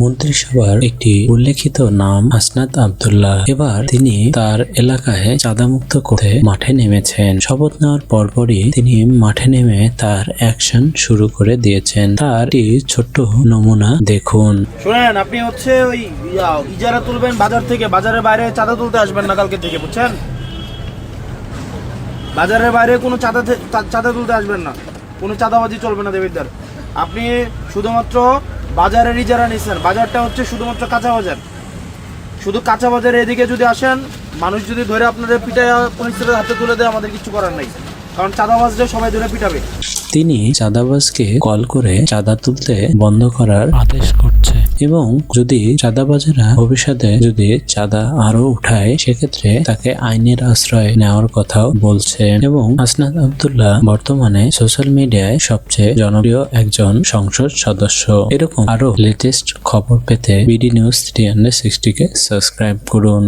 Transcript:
মন্ত্রিসভার একটি উল্লেখিত নাম হাসনাত আব্দুল্লাহ। এবার তিনি তার এলাকায় চাঁদামুক্ত করতে মাঠে নেমেছেন। শপথ নেওয়ার পরপরই তিনি মাঠে নেমে তার অ্যাকশন শুরু করে দিয়েছেন। তার একটি ছোট্ট নমুনা দেখুন। শুনেন, আপনি হচ্ছে ওই ইজারা তুলবেন বাজার থেকে, বাজারের বাইরে চাঁদা তুলতে আসবেন না কালকে থেকে, বুঝছেন? বাজারের বাইরে কোনো চাঁদা তুলতে আসবেন না, কোনো চাঁদাবাজি চলবে না দেবিদ্দার। আপনি শুধুমাত্র বাজারের ইজারা নিচ্ছেন, বাজারটা হচ্ছে শুধুমাত্র কাঁচা বাজার। শুধু কাঁচা বাজারে এদিকে যদি আসেন, মানুষ যদি ধরে আপনাদের পিটায় পুলিশের হাতে তুলে দেয়, আমাদের কিছু করার নাই, কারণ চাঁদাবাজরা সবাই ধরে পিটাবে। তিনি চাঁদাবাজকে কল করে চাঁদা তুলতে বন্ধ করার আদেশ করছে এবং যদি চাঁদাবাজেরা ভবিষ্যতে যদি চাঁদা আরো উঠায় সেক্ষেত্রে তাকে আইনের আশ্রয় নেওয়ার কথাও বলছে। এবং হাসনাত আব্দুল্লাহ বর্তমানে সোশ্যাল মিডিয়ায় সবচেয়ে জনপ্রিয় একজন সংসদ সদস্য। এরকম আরো লেটেস্ট খবর পেতে বিডি নিউজ 360 কে সাবস্ক্রাইব করুন।